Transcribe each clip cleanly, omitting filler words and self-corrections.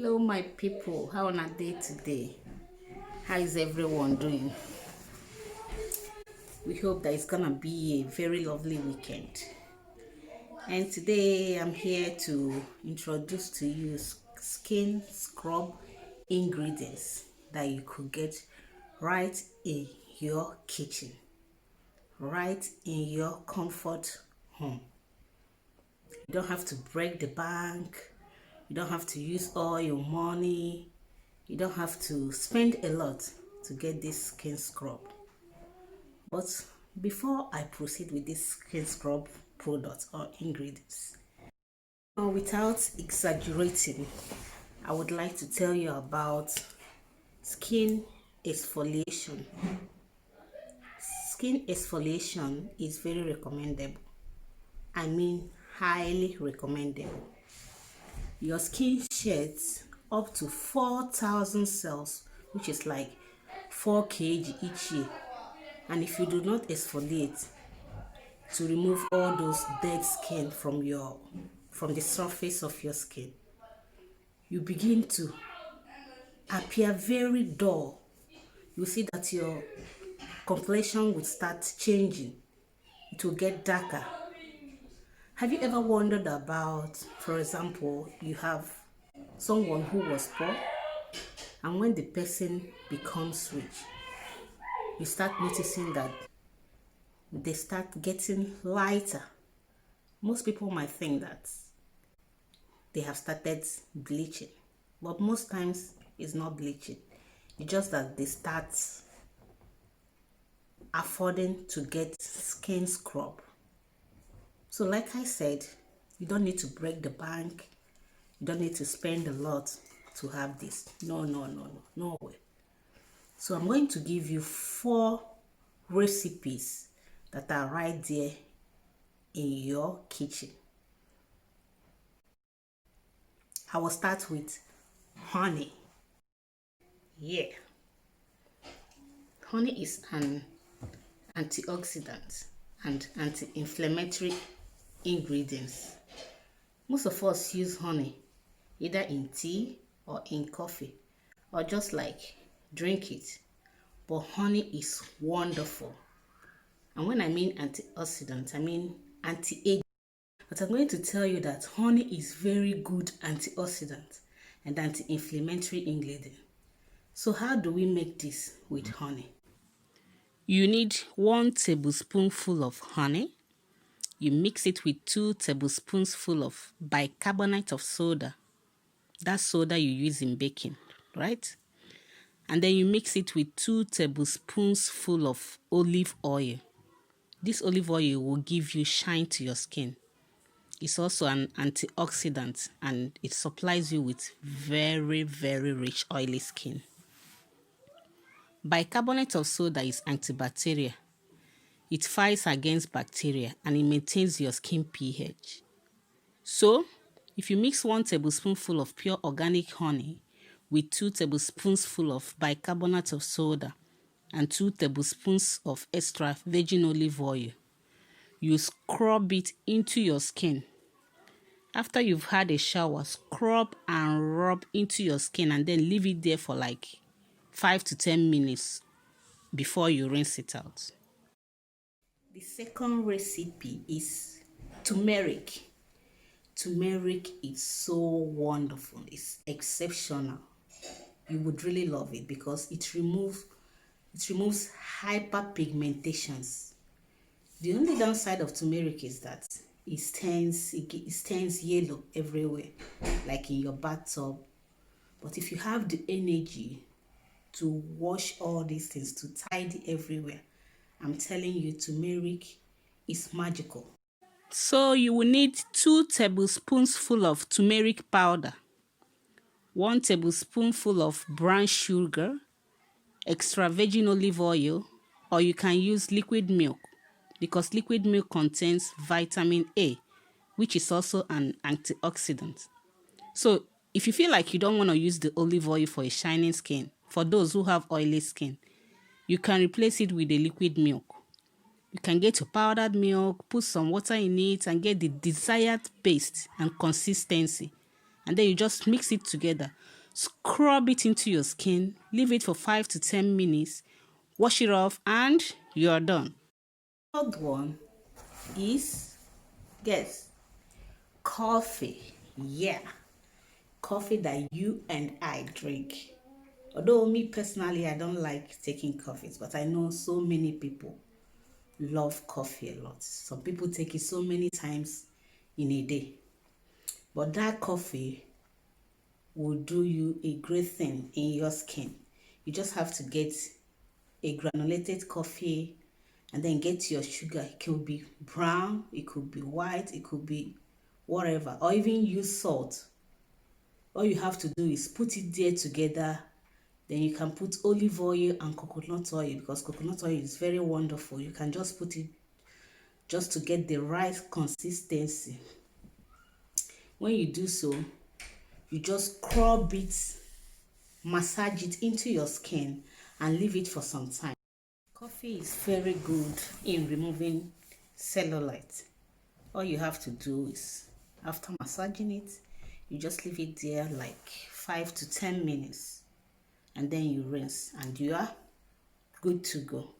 Hello my people, how on a day today? How is everyone doing? We hope that it's gonna be a very lovely weekend. And today I'm here to introduce to you skin scrub ingredients that you could get right in your kitchen, right in your comfort home. You don't have to break the bank, you don't have to use all your money, you don't have to spend a lot to get this skin scrub. But before I proceed with this skin scrub product or ingredients, without exaggerating, I would like to tell you about skin exfoliation. Skin exfoliation is very recommendable. I mean, highly recommendable. Your skin sheds up to 4,000 cells, which is like 4 kg each year. And if you do not exfoliate to remove all those dead skin from the surface of your skin, you begin to appear very dull. You see that your complexion will start changing. It will get darker. Have you ever wondered about, for example, you have someone who was poor, and when the person becomes rich, you start noticing that they start getting lighter. Most people might think that they have started bleaching, but most times it's not bleaching. It's just that they start affording to get skin scrub. So like I said, you don't need to break the bank, you don't need to spend a lot to have this. No way. So I'm going to give you 4 recipes that are right there in your kitchen. I will start with honey. Yeah, honey is an antioxidant and anti-inflammatory ingredients. Most of us use honey either in tea or in coffee, or just like drink it. But honey is wonderful. And when I mean antioxidant, I mean anti-aging. But I'm going to tell you that honey is very good antioxidant and anti-inflammatory ingredient. So how do we make this with honey? You need 1 tablespoonful of honey. You mix it with 2 tablespoonfuls of bicarbonate of soda. That's soda you use in baking, right? And then you mix it with 2 tablespoonfuls of olive oil. This olive oil will give you shine to your skin. It's also an antioxidant and it supplies you with very, very rich oily skin. Bicarbonate of soda is antibacterial. It fights against bacteria and it maintains your skin pH. So, if you mix 1 tablespoonful of pure organic honey with 2 tablespoonfuls of bicarbonate of soda and 2 tablespoons of extra virgin olive oil, you scrub it into your skin. After you've had a shower, scrub and rub into your skin and then leave it there for like 5 to 10 minutes before you rinse it out. The second recipe is turmeric. Turmeric is so wonderful. It's exceptional. You would really love it because it removes hyperpigmentations. The only downside of turmeric is that it stains yellow everywhere, like in your bathtub. But if you have the energy to wash all these things, to tidy everywhere, I'm telling you, turmeric is magical. So you will need 2 tablespoonfuls of turmeric powder, 1 tablespoonful of brown sugar, extra virgin olive oil, or you can use liquid milk because liquid milk contains vitamin A, which is also an antioxidant. So if you feel like you don't want to use the olive oil for a shining skin, for those who have oily skin, you can replace it with the liquid milk. You can get your powdered milk, put some water in it, and get the desired paste and consistency. and then you just mix it together. Scrub it into your skin, leave it for 5 to 10 minutes, wash it off, and you're done. Third one is, guess, coffee. Yeah, coffee that you and I drink. Although me personally, I don't like taking coffees, but I know so many people love coffee a lot. Some people take it so many times in a day. But that coffee will do you a great thing in your skin. You just have to get a granulated coffee and then get your sugar. It could be brown, it could be white, it could be whatever, or even use salt. All you have to do is put it there together. Then you can put olive oil and coconut oil, because coconut oil is very wonderful. You can just put it just to get the right consistency. When you do so, you just scrub it, massage it into your skin, and leave it for some time. Coffee is very good in removing cellulite. All you have to do is, after massaging it, you just leave it there like 5 to 10 minutes, and then you rinse, and you are good to go.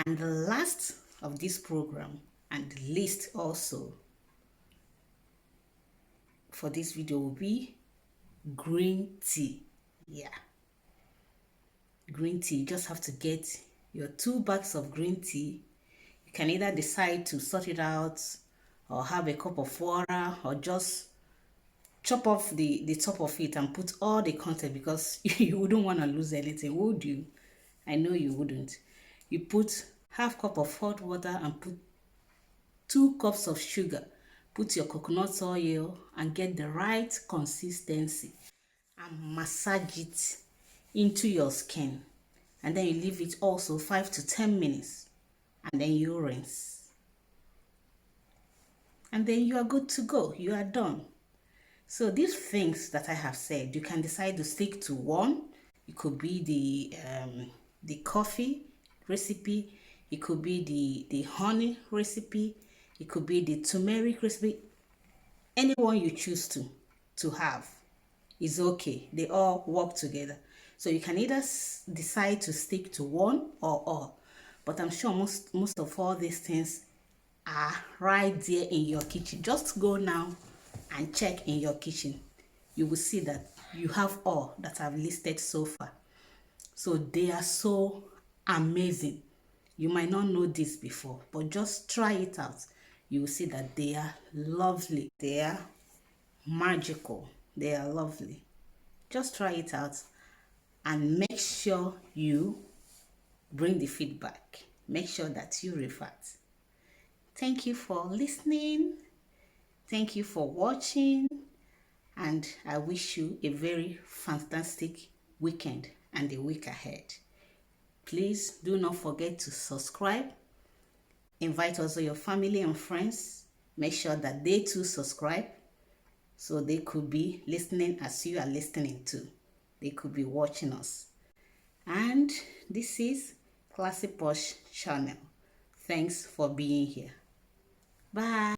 And the last of this program, and the least also for this video, will be green tea. Yeah, green tea. You just have to get your 2 bags of green tea. You can either decide to sort it out, or have a cup of water, or just chop off the top of it and put all the content, because you wouldn't want to lose anything, would you? I know you wouldn't. You put half cup of hot water and put 2 cups of sugar. Put your coconut oil and get the right consistency, and massage it into your skin, and then you leave it also 5 to 10 minutes, and then you rinse, and then you are good to go. You are done. So these things that I have said, you can decide to stick to one. It could be the coffee recipe, it could be the honey recipe, it could be the turmeric recipe. Anyone you choose to have is okay. They all work together. So you can either decide to stick to one or all. But I'm sure most of all these things are right there in your kitchen. Just go now and check in your kitchen. You will see that you have all that I've listed so far. So they are so amazing. You might not know this before, but just try it out. You will see that they are lovely. They are magical. They are lovely. Just try it out and make sure you bring the feedback. Make sure that you revert. Thank you for listening. Thank you for watching. And I wish you a very fantastic weekend and a week ahead. Please do not forget to subscribe. Invite also your family and friends. Make sure that they too subscribe, so they could be listening as you are listening to. They could be watching us. And this is Classy Posh Channel. Thanks for being here. Bye.